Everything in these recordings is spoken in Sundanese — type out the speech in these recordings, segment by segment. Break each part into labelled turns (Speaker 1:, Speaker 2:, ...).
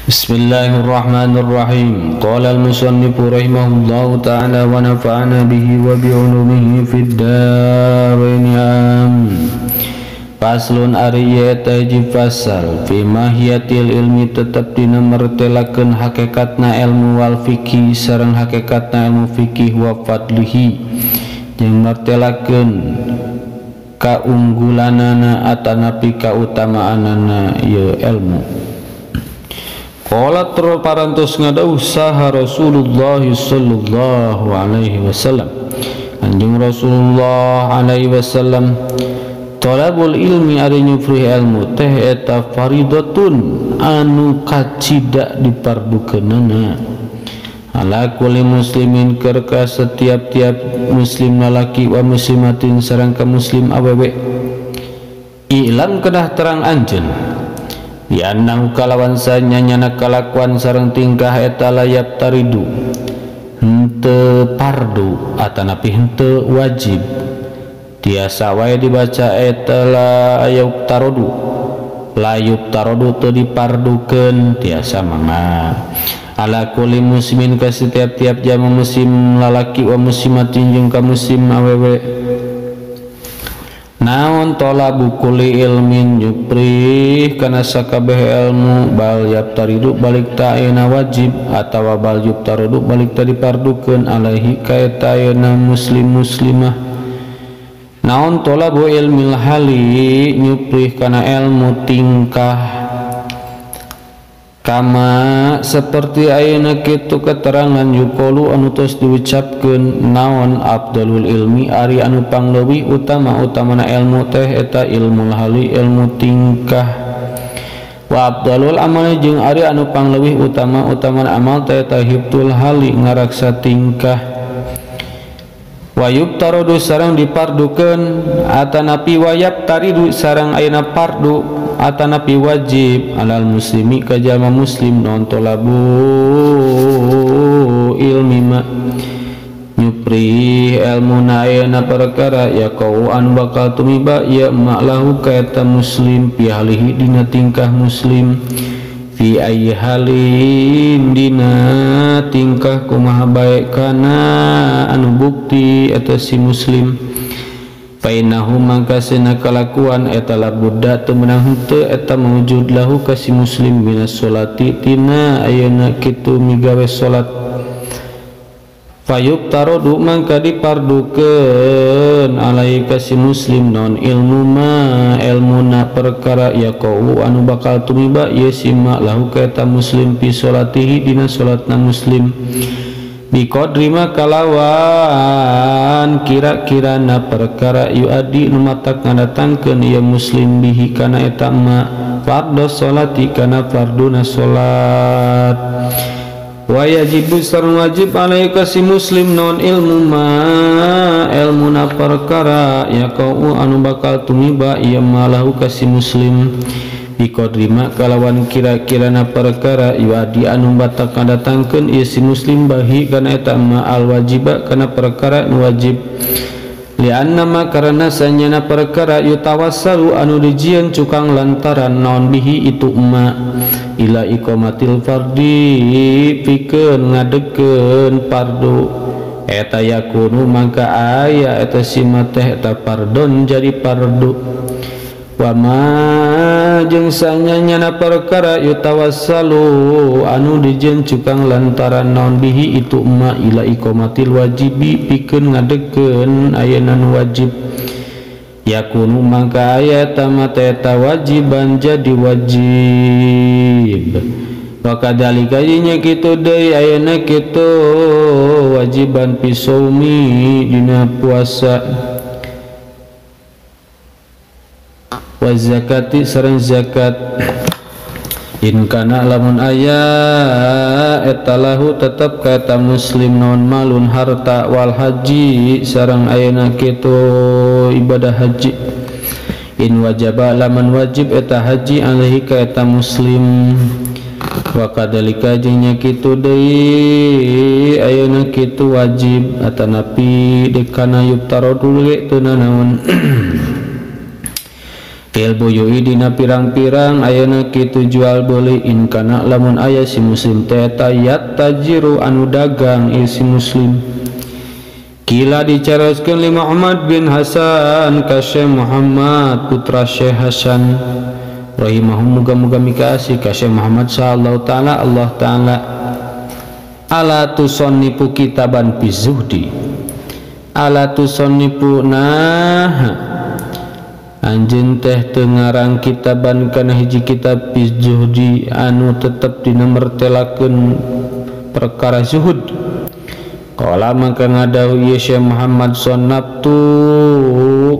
Speaker 1: Bismillahirrahmanirrahim. Qala al-musannif rahimahullahu ta'ala wa nafa'ana bihi wa bi'ulumihi fid dharain amin. Faslun ari tajib fasal fi mahiyatil ilmi tetap dina martelakeun hakikatna ilmu wal fikih sareng hakikatna ilmu fikih wa fadlihi jeung martelakeun kaunggulanana atanapi kautamaanana ieu ilmu. Qala parantos ngadauh saha Rasulullah sallallahu alaihi wasallam anjing Rasulullah alaihi wasallam talabul ilmi ari nyufrih ilmu teh eta faridatun anu kacida dipardukeunana ala kulli muslimin keur ka setiap-tiap muslim lalaki wa muslimatin sareng ka muslim awewe ilam kedah terang anjeun di annahu kalawan sanyana kalakuan sareng tingkah eta layap taridu henteu pardu atanapi henteu wajib tiasa wae dibaca eta layup tarodu teu dipardukeun tiasa mangga ala kulli muslimin ka setiap-tiap jama muslim lalaki wa muslimatin jeung ka muslim awewe naon tolabu kulli ilmin yuprih kana sakabeh ilmu bal yaptaridu balik ta ayeuna wajib atawa bal yuptarudu balik ta dipardukeun alaihi ka eta ayeuna muslim muslimah naon tolabu ilmil hali nyuprih kana ilmu tingkah kama seperti ayeuna kitu keterangan yukolu anu tos diucapkeun naon afdalul ilmi ari anu pangleuwih utama-utamana ilmu teh eta ilmul hali ilmu tingkah wa afdalul amali jeung ari anu pangleuwih utama-utamana amal teh eta hifdzul hali ngaraksa tingkah wa yubtarodu sareng dipardukeun atanapi wayab taridu sareng ayeuna pardu atanapi wajib alal muslimi ka jalma muslim non tolabu ilmi ma nyupri ilmu ayeuna perkara ya kau an bakal tumiba ya ma'lahu ka eta muslim fi halihi dina tingkah muslim fi ayyi halin dina tingkah kumaha bae kana anu bukti eta si muslim fainahu mangkasena kalakuan eta labudda teu meunang henteu eta mawujud lahu ka si muslim minas sholati tina ayeuna kitu migawe salat fayub tarodu mangka dipardukeun alai ka si muslim non ilmu ma ilmuna perkara yaqau anu bakal tumiba ye sima lahu ka eta muslim fi sholatihi dina salatna muslim biqadri ma kalawan kira-kirana perkara yuadi numatak ngadatangkeun ieu muslim bihi kana eta ma fardhu sholati kana farduna salat wa yajibu sareng wajib alaika si muslim non ilmu ma ilmuna perkara yaqau anu bakal tumiba ieu malahu ka si muslim biqadri ma kalawan kira-kirana perkara yuadi anu batak ngadatangkeun ieu si muslim bahi kana eta ma al wajiba kana perkara nu wajib lianna ma karana sanyana perkara yutawassalu anu dijieun cukang lantaran naon bihi itu ma ila iqamatil fardi pikeun ngadegkeun fardu eta yakunu mangka aya eta sima teh eta pardon jadi fardu wa ma jeung sanyana perkara yutawassalu anu dijieun cukang lantaran naon bihi itu ma ila iqamatil wajibi pikeun ngadegkeun ayeuna nu wajib yakunu mangka aya eta wajiban jadi wajib wa kadzalika nya kitu deui ayeuna kitu wajiban pisaumi dina puasa wa zakati sareng zakat in kana lamun aya eta lahu tetep ka eta muslim naon malun harta wal haji sareng ayeuna kitu ibadah haji in wajaba lamun wajib eta haji alaihi ka eta muslim wa kadzalika jeung nya kitu deui ayeuna kitu wajib atanapi dekana yubtarodu teu naon fil buyui dina pirang-pirang ayeuna kitu jual beli in kana lamun aya si muslim teh tayat tajiru anu dagang si muslim. Kila dicaroskeun li Muhammad bin Hasan ka Syekh Muhammad putra Syekh Hasan rahimahum muga-muga mikasih ka Syekh Muhammad sallallahu taala Allah taala ala tusannifu kitaban fi zuhdi ala tusannifu nah anjeun teh teu ngarang kitaban kana hiji kitab fi zuhdi anu tetep dina mertelakeun perkara zuhud. Qala maka ngadahu ieu Syekh Muhammad sonnabtu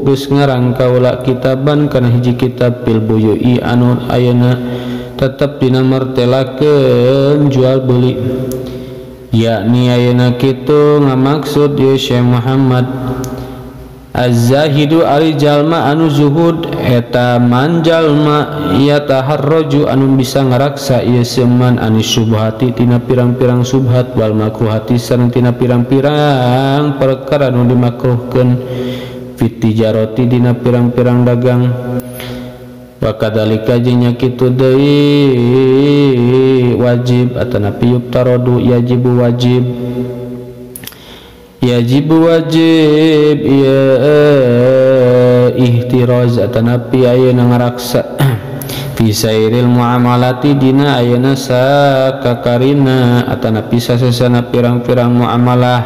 Speaker 1: geus ngarang kaula kitaban kana hiji kitab fil buyui anu ayeuna tetep dina martelakeun jual beli, yakni ayeuna kitu ngamaksud ieu Syekh Muhammad az-zahidu ari jalma anu zuhud eta man jalma yataharraju anu bisa ngaraksa ieu seman anis syubhati tina pirang-pirang subhat wal makruhati sareng tina pirang-pirang perkara anu dimakruhkeun fit tijarati dina pirang-pirang dagang. Wa kadzalika jeung kitu deui wajib atanapi yuftaradu yajibu wajib ya ihtiraz atanapi ayeuna ngaraksa fi sairil muamalati dina ayeuna sakakarina atanapi sasasana pirang-pirang muamalah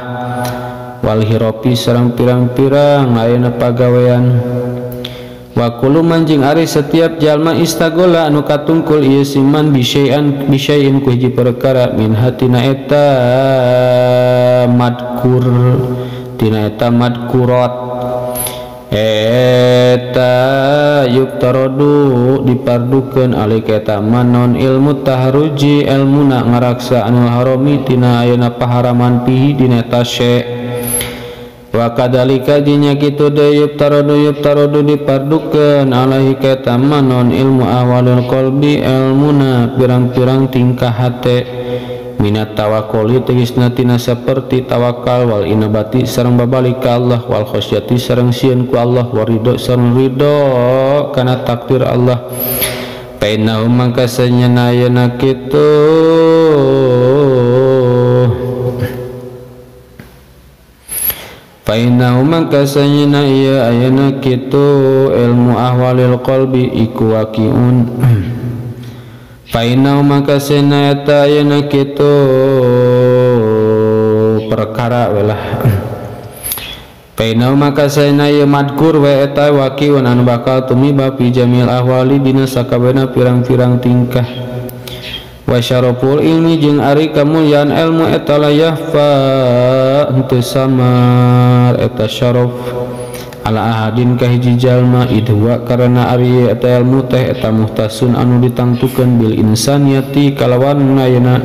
Speaker 1: wal hiropi sareng pirang-pirang ayeuna pagawean. Wa kullu manjing ari setiap jalma istagola anu katungkul ieu siman bisyai'in ku hiji perkara min hatina eta madkur tina eta madkurat eta yuktaradu dipardukeun alika eta manon ilmu taharuji ilmuna ngaraksa anu harami tina ayeuna paharaman pihi dina eta syai'. Wa kadzalika dinya kitu deui yuftaradu dipardukeun alaihi ka manon ilmu awalul qalbi ilmuna pirang-pirang tingkah hate minat tawakkuli tegasna tina saperti tawakal wal inabati sareng babalik ka Allah wal khasyati sareng sieun ku Allah waridho sareng ridho kana takdir Allah. Painna mangka sanyana ayeuna kitu Fainau maka sanyana iya ayana kitu ilmu ahwalil qalbi iku waqi'un. Fainau maka sanyana eta ayana kitu perkara welah. Fainau maka sanyana iya madkur wa eta waqi'un anu bakal tumiba fi jamil ahwali dina sakabehna pirang-pirang tingkah. Wa syaraful ilmi jeung ari kamuliaan ilmu eta la yahfa henteu samar eta syaraf ala ahadin ka hiji jalma idwa karena ari eta ilmu teh eta muhtasun anu ditangtukeun bil insaniyati kalawan ayeuna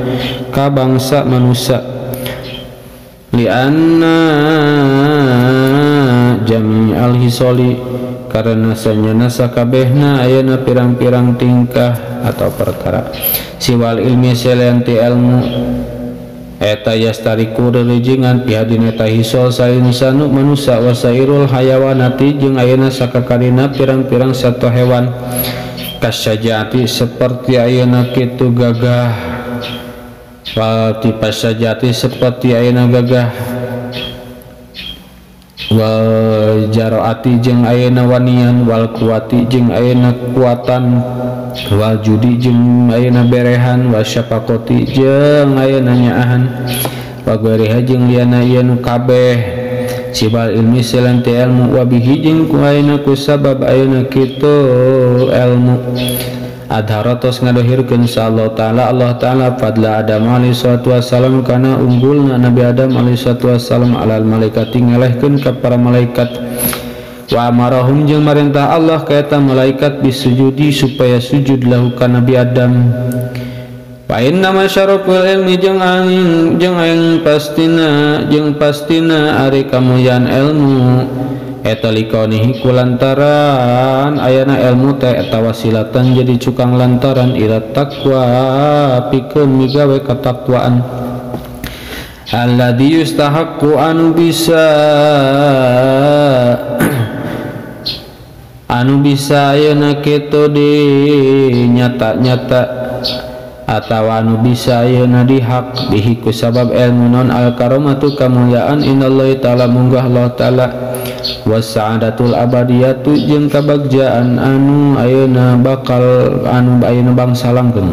Speaker 1: ka bangsa manusia li anna jami'al hisoli karena sanyana sakabehna ayeuna pirang-pirang tingkah atau perkara siwal ilmi selain ti ilmu eta yastariku reujingan pihadina eta hisol salinsanu manusia wasairul hayawanati jeung ayeuna sakakarina pirang-pirang sato hewan kasyajati seperti ayeuna kitu gagah wal tipasajati seperti ayeuna gagah wal jaraati jeung ayeuna wanian wal kuwati jeung ayeuna kuatan wal judi jeung ayeuna berehan wasyafaqati jeung ayeuna nyaahan pagariha jeung liana ieu nu kabeh sibal ilmi selain ti ilmu wa bihi jeung ku ayeuna ku sabab ayeuna kitu ilmu adharatos ngadohirkeun insyaallah taala Allah taala fadla Adam alaihi salatu wassalam kana unggulna Nabi Adam alaihi salatu wassalam alal malaikati ngelehkeun ka para malaikat wa amarahum jeung marintah Allah ka eta malaikat bisujudi supaya sujud lahu ka Nabi Adam. Wa inna masyaraful ilmi jeung aing pastina ari kamuliaan ilmu eta likaunihi kulantaran ayana ilmu teh eta wasilatan jadi cukang lantaran ila taqwa pikeun migawe katakwaan alladzi yustahaqqu anu bisa anu bisa ayeuna kitu di nyata-nyata atawa anu bisa ayeuna di hak bihi ku sabab ilmu non al karamatu kamulyaan inallahi ta'ala munggah Allah ta'ala wasa'adatul abadiyatu jeung kabagjaan anu ayeuna bakal anu ayeuna bangsa langgeng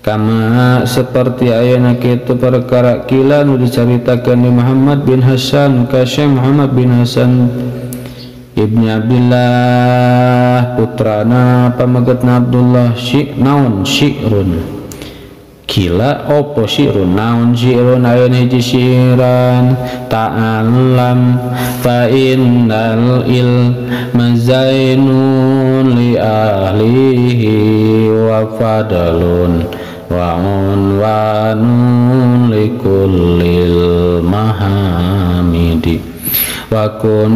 Speaker 1: kama seperti ayeuna kitu perkara kila nu dicaritakeun di Muhammad bin Hasan ka Syekh Muhammad bin Hasan Ibni Abdullah putrana pamegetna Abdullah naon syi'run kila opo syi'run naon syi'run ayeuna hiji syi'ran ta'allam fa innal ilma zainun li ahlihi wa fadalun wa unwanun li kullil mahamidi wa kun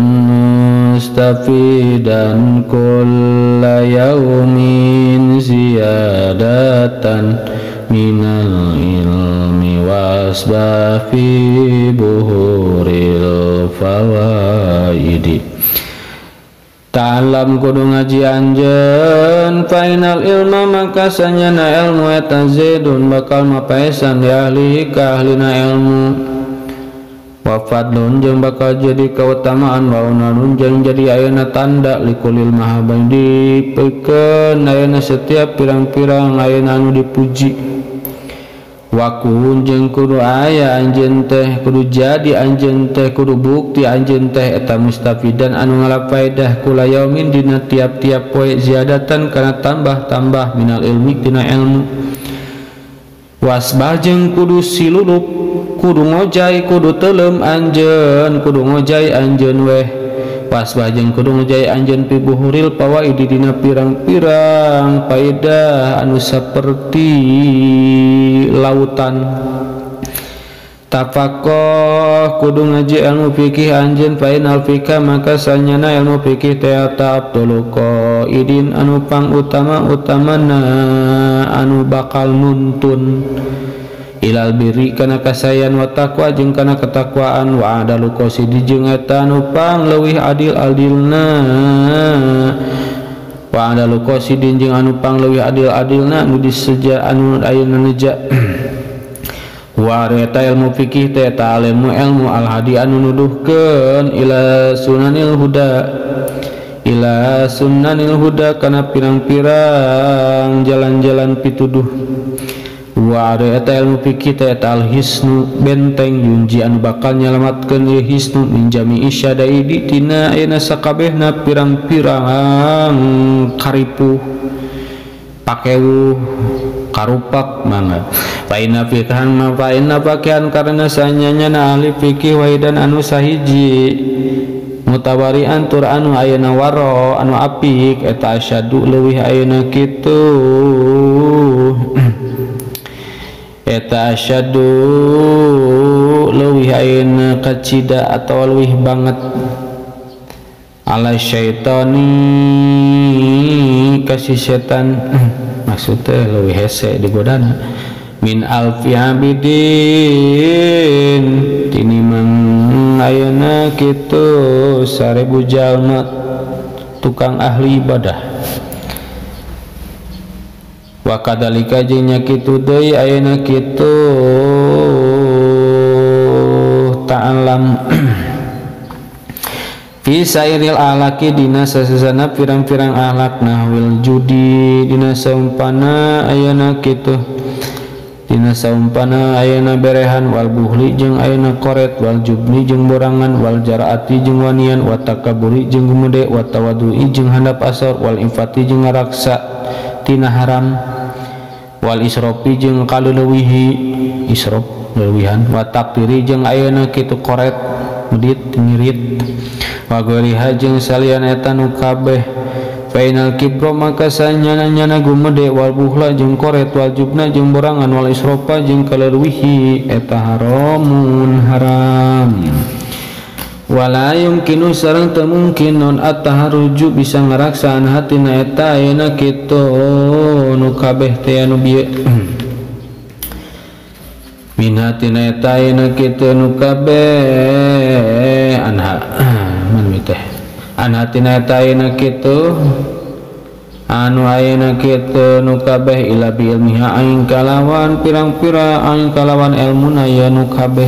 Speaker 1: mustafidan kulla yaumin ziyadatan minal ilmi wasbafi buhuril fawaidi ta'alam kudu ngaji anjeun fainal ilma maka sanyana ilmu eta zaidun bakal mapaesan di ahli ka ahlina ilmu wa fadlun jeung bakal jadi keutamaan wa unanun jeung jadi ayeuna tanda likulil mahabadi pikeun ayeuna setiap pirang-pirang ayeuna anu dipuji wa kun jeung kudu aya anjeun teh kudu jadi anjeun teh kudu bukti anjeun teh eta mustafidan anu ngalapaedah kula yaumin dina tiap-tiap poe ziyadatan kana tambah-tambah minal ilmi tina ilmu wasbah jeung kudu silulup kudu ngojai kudu telem anjeun kudu ngojai anjeun weh wasbah jeung kudu ngojai anjeun pi buhuril fawaidi dina pirang-pirang faedah anu saperti lautan tafaqah kudu ngaji ilmu fikih anjeun fainal fikah maka sanyana ilmu fikih teh abdul qaidin anu pangutama-utamana anu bakal nuntun ilal birri kana kasayan wa taqwa jeung kana ketakwaan wa adalu qasidi jeung eta anu pangleuwih adil-adilna wa adalu qasidin jeung anu pangleuwih adil-adilna anu diseja anu ayeuna neja wa eta ilmu fikih teh ta ilmu al-hadi anu nuduhkeun ila sunanil huda kana pirang-pirang jalan-jalan pituduh wa eta ilmu fikih teh al-hisnu benteng yunji anu bakal nyalamatkeun ieu hisnu min jami'i syadaidi tina ayeuna sakabehna pirang-pirang karipuh pakeuh karupak mangga faina fiqhan ma faina pakean karena sanyanya ahli fikih waidan anu sahiji mutawarian tur anu ayeuna waro anu apik eta asyadu leuwih ayeuna kitu eta asyadu leuwih ayeuna kacida atau leuwih banget ala syaitani kasih setan maksudnya leuwih hese digodana min alfi abidin tinimang ayeuna kitu 1000 jalma tukang ahli ibadah wa kadzalika jeung nya kitu deui ayeuna kitu ta'alam fi sairil alaki dina sasana pirang-pirang ahlak nahwil judi dina saumpana ayeuna kitu dina saumpana ayeuna berehan wal buhli jeung ayeuna koret wal jubni jeung borangan wal jaraati jeung wanian wa takaburi jeung gumede wa tawadui jeung handap asor wal infati jeung ngaraksa tina haram wal isrofi jeung kaleulewihi isrof leuwihan wa takdiri jeung ayeuna kitu koret medit ngirit wa goriha jeung salian eta nu kabeh fainal kibro maka sanyana-nyana gumede wal buhla jeung koret wal jubna jeung borangan wal isrofa jeung kaleuwihi eta haramun haram wala yumkinu sareng teu mungkin non at-taharruju bisa ngaraksaan hatina eta ayeuna kitu nu kabeh teh anu bieu minatina eta ayeuna kitu nu kabeh anha man teh anatina eta ayeuna kitu anu ayeuna kitu nu kabeh ila bi ilmiha aing kalawan pirang-pirang aing kalawan ilmuna ya nu kabeh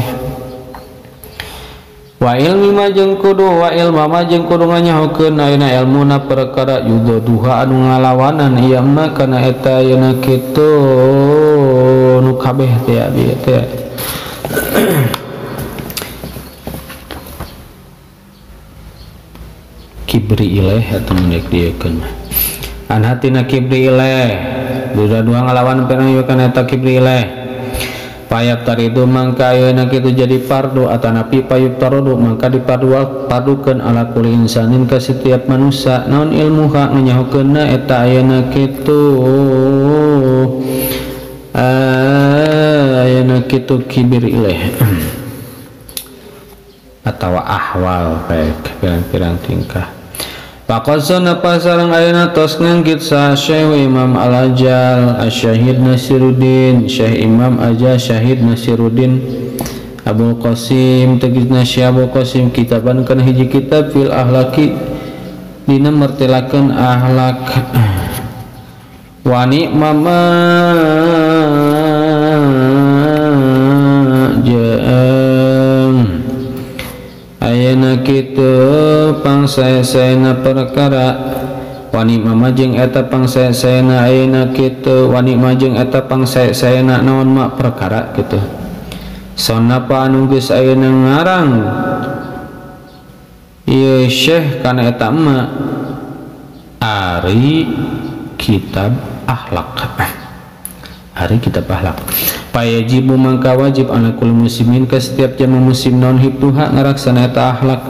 Speaker 1: wa ilmi majeng kudu wa ilma majeng kudu nganyahokeun ayeuna ilmuna perkara yudoduha anu ngalawanan ieu mah kana eta ayeuna kitu nu kabeh teh abi teh kibri ilaih atau menek diekeun an hatina kibri ilaih dua ngalawan pirang ieu kana eta kibri ilaih payap taridu mangka ayeuna kitu jadi fardu atanapi payub tarudu mangka dipadukeun ala kulli insanin ka setiap manusia naon ilmu hak nganyahokeunna eta ayeuna kitu ayeuna kitu kibir ilaih atawa ahwal baik pirang-pirang tingkah Pakosana pasarang ayeuna tos ngangkit sa Syekh Imam Al-Ajal Asy-Syahid Nasiruddin Syekh Imam Aja Syahid Nasiruddin Abul Qasim tegasna Syekh Abul Qasim kitaban kana hiji kitab fil ahlaki dina mertelakeun ahlak wani mama ayeuna kitu pangsae-saena perkara wani mamajeng eta pangsae-saena ayeuna kitu wani majeng eta pangsae-saena naon mak perkara kitu sonapa anu geus ayeuna ngarang ieu syekh kana eta mah ari kitab akhlak hari kitab akhlak payajibu mangka wajib ala kulli muslimin ka setiap jama muslim non hibduha ngaraksana eta akhlak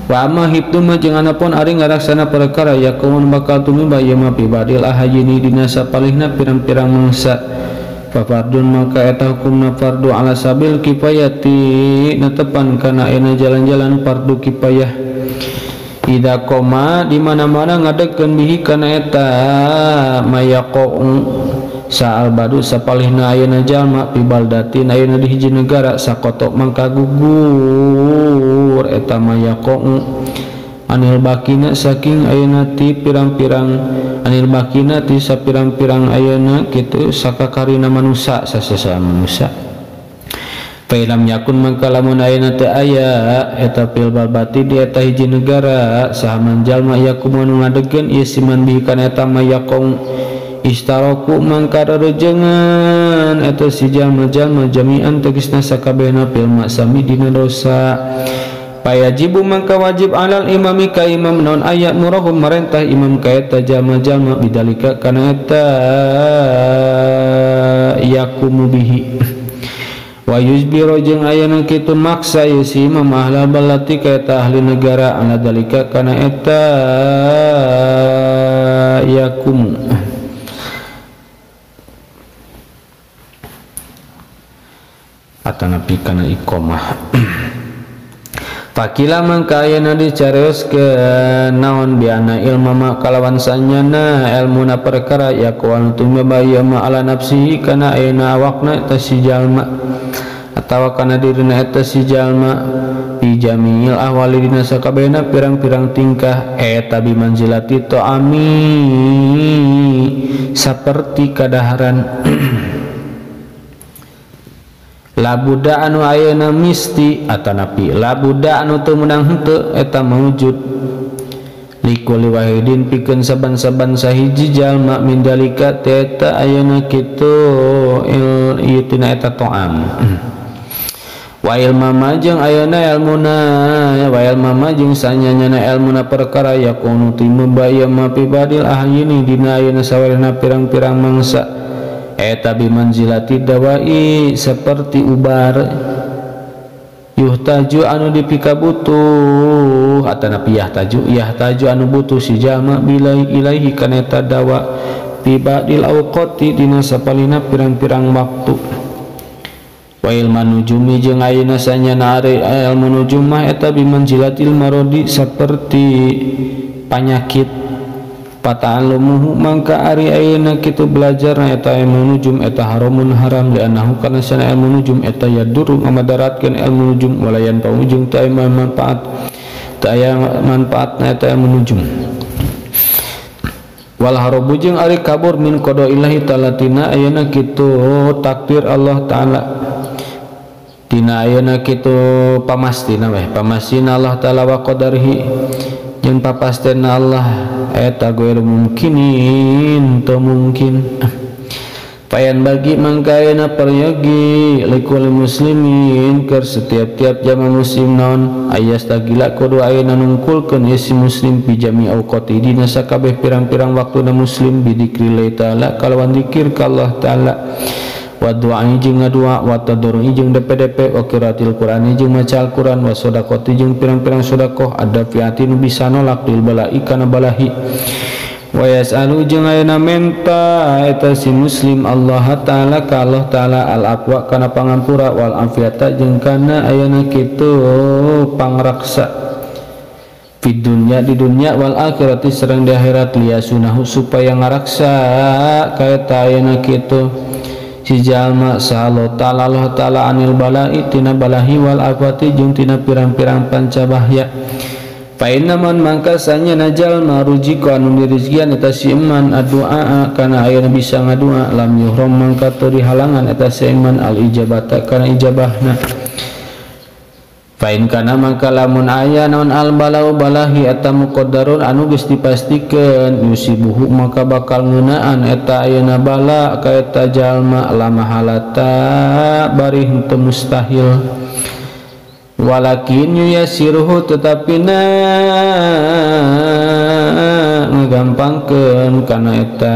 Speaker 1: wa amma hibdu mah jeung anapun ari ngaraksana perkara yakumun bakal tumibah ieu mah pribadil ahayini dina sapalihna pirang-pirang mangsa fardun maka eta hukumna fardu ala sabil kifayati netepan kana ayeuna jalan-jalan fardu kifayah ida koma di mana-mana ngadekeun bihi kana eta mayaqo saal badu sapalihna ayeuna jalma fi baldatin ayeuna di hiji negara sakotok mangka gugur eta mayaqo anil bakina saking ayeuna ti pirang-pirang anil bakina ti sapirang-pirang ayeuna kitu sakakarina manusia sasesa manusia Pailam yakun mangka lamun ayeuna teu aya eta fil balbati di eta hiji negara sahaman jalma yakumun ngadegeun ieu siman bihi kana eta mayaqong istaroku mangka rejengan eta si jalma-jalma jami'an tegasna sakabehna fil maksami dina dosa payajibu mangka wajib alal imami ka imam naon aya murahum marentah imam ka eta jalma-jalma bidalika kana eta yakumu bihi wa yuzbiru jeung ayeuna kitu maksa ieu si imam ahlal balati ka eta ahli negara ala dalika kana eta yakumu atanapi kana iqomah pakila mangka ayeuna dicarioskeun naon biana ilmu ma kalawan sanyana ilmuna perkara yakuan tumba ieu ma ala nafsihi kana ayeuna awakna eta si jalma atawa kana dirina eta si jalma bi jamil ahwali dina sakabehna pirang-pirang tingkah eta bi manzilati ta'ami saperti kadaharan labuda anu ayeuna misti atanapi labuda anu teu meunang henteu eta maujud likuli wahidin pikeun saban-saban sahiji jalma min dalika eta ayeuna kitu ieu tina eta ta'am wa ilma majeng ayeuna ilmuna wa ilma majeng sanyana ilmuna perkara yakunu timba ieu ma pribadil ahyini dina ayeuna sawarena pirang-pirang mangsa eta bimanzilati dawai seperti ubar yuhtaju anu dipika butuh atanapi yahtaju anu butuh si jalma bilai ilaihi kana eta dawa tibadil awqati dina sapalina pirang-pirang waktu wa ilmu nujumi jeung ayeuna sanyana ari ilmu nujum mah eta bimanzilatil marodi seperti penyakit pata'allumuhu mangka ari ayeuna kitu belajar eta ilmu nujum eta haramun haram li annahu kana sana ilmu nujum eta yadurru ngamadaratkeun ilmu nujum walayan paujung ta manfaat teu aya manfaatna eta ilmu nujum. Wal harabu jeung ari kabur min qada ilahi ta'ala tina ayeuna kitu takdir Allah taala, tina ayeuna kitu pamastina weh pamastina Allah taala wa qadarihi jeung papastena Allah eta ghairu mungkinin teu mungkin. Payan bagi mangkayana peryogi likul muslimin keur setiap-tiap jama muslim naon ayas tagila kudu ayeuna nungkulkeun si muslim fi jami awqati dina sakabeh pirang-pirang waktuna muslim bidzikrillah taala kalawan zikir ka Allah taala wa du'ai jeung ngadua wa tadarrui jeung depe-depe wa qiraatil qur'ani jeung maca Al-Qur'an wa shadaqati jeung pirang-pirang sedekah ada fiati nu bisa nolak lil bala'i kana balahi wa yas'alu jeung ayeuna menta eta si muslim Allah taala ka Allah taala al aqwa kana pangampura wal afiata jeung kana ayeuna kitu pangraksa fid dunya di dunya wal akhirati sareng di akhirat liyasunahu supaya ngaraksa ka eta ayeuna kitu si jalma sallallahu taala Allah taala anil bala'i tina balahi wal afati jeung tina pirang-pirang pancabahya. Paina man mangkasanya najal maruji ku anu dirizkian eta si iman addu'a kana ayeuna bisa ngadua lam yuhram mangka teu dihalangan eta si iman al ijabata kana ijabahna. Pain kana mangka lamun aya naon al balau balahi eta muqaddarun anu geus dipastikeun yusibuhu maka bakal ngeunaan eta ayeuna bala ka eta jalma lamahalata bari henteu mustahil. Walakin yasiruhu tetapi na ngagampangkeun kana eta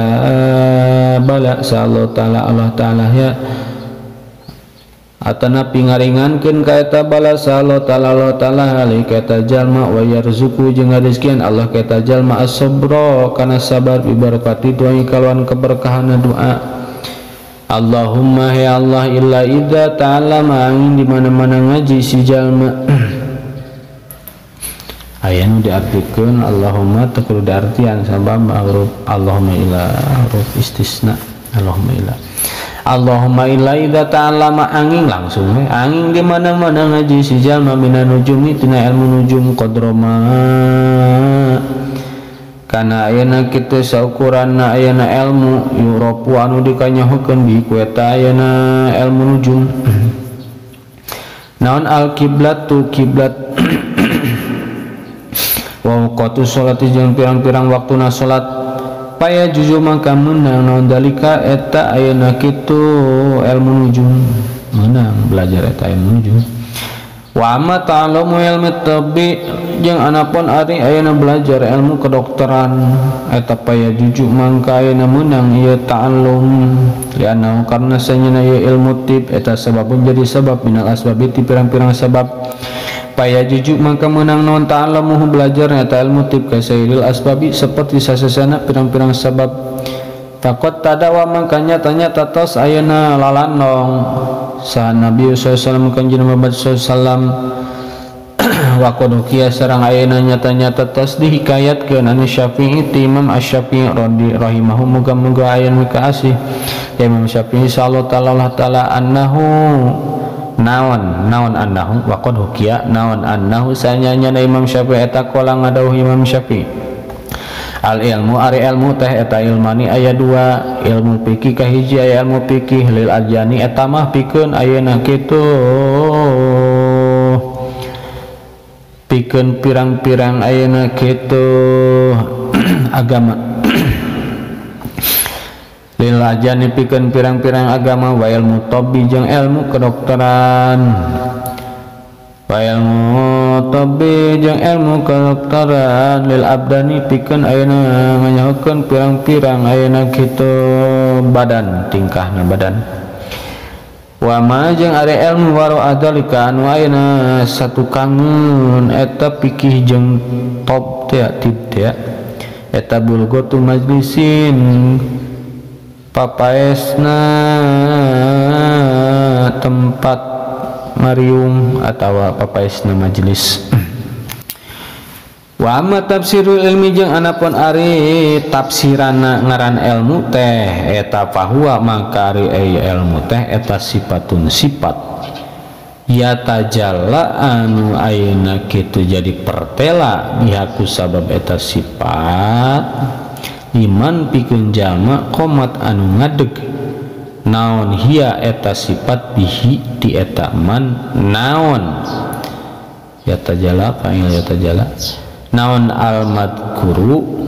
Speaker 1: bala sallallahu taala Allah taala ya atana pingaringankeun ka eta bala sallallahu taala Allah taala alih ka eta jalma wa yarzuqu jeung ngarizkian Allah ka eta jalma as-sabra kana sabar bi barakati doa kalawan keberkahan doa. Allahumma ya Allah illa idza ta'ala ma'angin di mana-mana ngaji si jalma aya nu diartikeun Allahumma teu kudu diartian sabab huruf Allahumma illa huruf istisna Allahumma illa idza ta'ala ma'angin langsung we angin di mana-mana ngaji si jalma minan nujumi tina ilmu nujum qadrama kana ayeuna kitu saukuranna ayeuna ilmu yurapu anu dikanyahokeun bi ku eta ayeuna ilmu nujum naon al kiblatu kiblat wa waqtu sholati jeung pirang-pirang waktuna salat paya juju mangka meunang naon dalika eta ayeuna kitu ilmu nujum meunang belajar eta ilmu nujum. Wa amma ta'allamu ilmu tabbi jeung anapun ari ayeuna belajar ilmu kedokteran eta paya jujuk mangka ayeuna meunang ieu ta'allum lianna karna sanyana ieu ilmu tib eta sababun jadi sabab minal asbabi ti pirang-pirang sabab paya jujuk mangka meunang naon ta'allamu belajar eta ilmu tib ka sairil asbabi seperti sasasana pirang-pirang sabab. Takut tadawa mangkanya tanya tatos ayeuna lalandong sa Nabi sallallahu kanjeng Muhammad sallallahu wa qad kiya sareng ayeuna nyata-nyata tos dihikayatkeun anu Syafi'i ti Imam Asy-Syafi'i rahimahu muga-muga ayeuna kaasih Imam Syafi'i sallallahu taala annahu naon annahu wa qad kiya naon annahu sanyanya Imam Syafi'i eta qala ngadawuh Imam Syafi'i al ilmu ari ilmu teh eta ilmani aya dua ilmu fikih kahiji aya ilmu fikih lil ajani eta mah pikeun ayeuna kitu pikeun pirang-pirang ayeuna kitu agama lil ajani pikeun pirang-pirang agama wa ilmu tabbi jeung ilmu kedokteran wa ilmu tabbi jeung ilmu kedokteran lil abdani pikeun ayeuna nganyahokeun pirang-pirang ayeuna kitu badan tingkahna badan wa ma jeung ari ilmu waro adalika anu ayeuna satu kangeun eta pikih jeung top teh tib teh eta bulgotu majlisin papaesna tempat marium atawa papaesna majelis. Wa amma tafsirul ilmi jeung anapun ari tafsirana ngaran ilmu teh eta fahuwa mangka ari ilmu teh eta sifatun sifat ya tajalla anu ayeuna kitu jadi pertela bihaku sabab eta sifat liman pikeun jalma qomat anu ngadeg naon hiya eta sifat bihi di eta man naon ya tajalla panggil ya tajalla naon al madkuru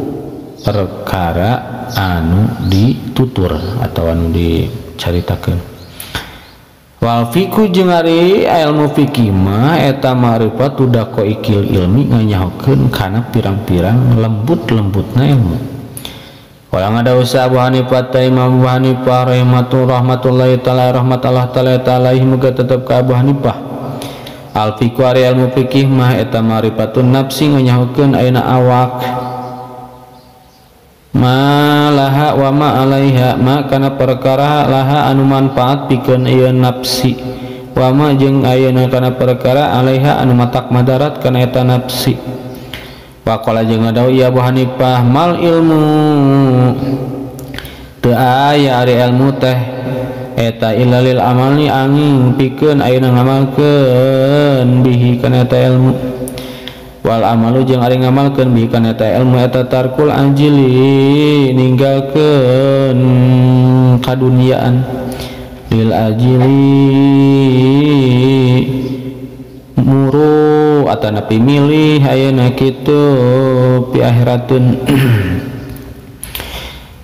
Speaker 1: perkara anu ditutur atau anu dicaritakeun wal fiqhu jeung ari ilmu fikih mah eta ma'rifat tudako ikil ilmi nganyahokeun kana pirang-pirang lembut-lembutna ilmu. Orang ada usaha Abu Hanifah ta Imam Abu Hanifah rahmatullahi taala rahmatullah taala alaihi muga tetep ka Abu Hanifah. Al fiqhu ari ilmu fikih mah eta ma'rifatun nafsi nganyahokeun ayeuna awak ma laha wa ma alaiha ma kana perkara laha anu manfaat pikeun ieu nafsi wa ma jeung ayeuna kana perkara alaiha anu matak madarat kana eta nafsi wa qala jeung ngadawu ieu Abu Hanifah mal ilmu teu aya ari ilmu teh eta illa lil amali angin pikeun ayeuna ngamalkeun bihi kana eta ilmu wal amalu jeung ari ngamalkeun bi kana eta ilmu eta tarkul anjili ninggalkeun kaduniaan lil ajili muru atana pimilih ayeuna kitu pi akhiratun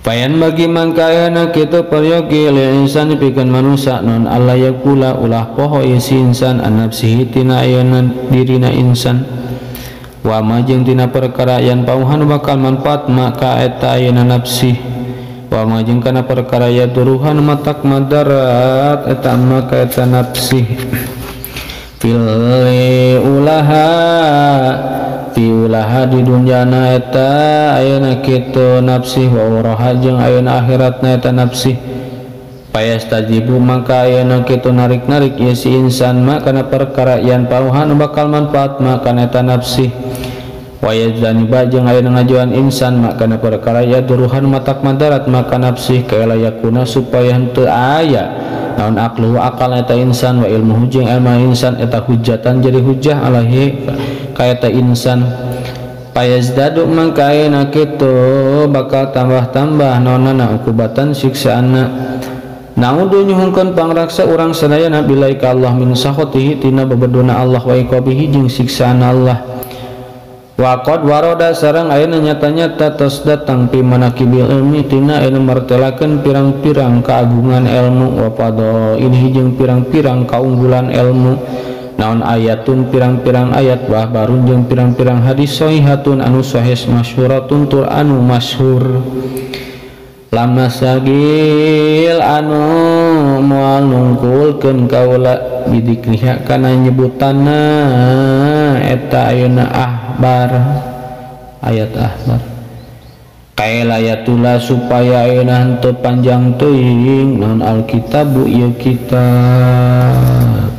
Speaker 1: payan bagi mangkayana kitu paryogi lil insan pikeun manusia non Allah yakula ulah poho isi insan an nafsihi tina ayeuna dirina insan wa majeng tina perkara yan pauhan bakal manfaat maka eta ayeuna nafsi wa majeng kana perkara ya duruhan matak madarat eta maka eta nafsi fil ulaha fi ulaha di dunyana eta ayeuna kitu nafsi wa uraha jeung ayeuna akhiratna eta nafsi payastajibu maka ayeuna kitu narik-narik ya si insan ma kana perkara yan pauhan bakal manfaat maka eta nafsi wa yajaniba jeung ayeuna ngajuan insan maka kana perkara ya duruhan matak madarat maka nafsi kaela yakuna supaya henteu aya naon aqlu akal eta insan wa ilmu jeung ilmu insan eta hujatan jadi hujjah alaihi ka eta insan payazdadu mangka ayeuna kitu bakal tambah-tambah naonana ukubatan siksaana naudu nyuhungkeun pangraksa urang sadayana bilai ka Allah min sakhotihi tina babeduna Allah wa iqabihi jeung siksaan Allah wa qad warada sareng ayeuna nyata-nyata tos datang pi manaqibil ilmi tina ayeuna martelakeun pirang-pirang keagungan ilmu wa fadhailihi jeung pirang-pirang kaunggulan ilmu naon ayatun pirang-pirang ayat bah barun jeung pirang-pirang hadis sahihatun anu sahih masyhuratun tur anu masyhur lama sagil anu moal nungkulkeun kaula bidikriha kana nyebutanna eta ayeuna ahbar ayat ahbar kaela yatula supaya ayeuna henteu panjang teuing naon alkitabu ieu kitab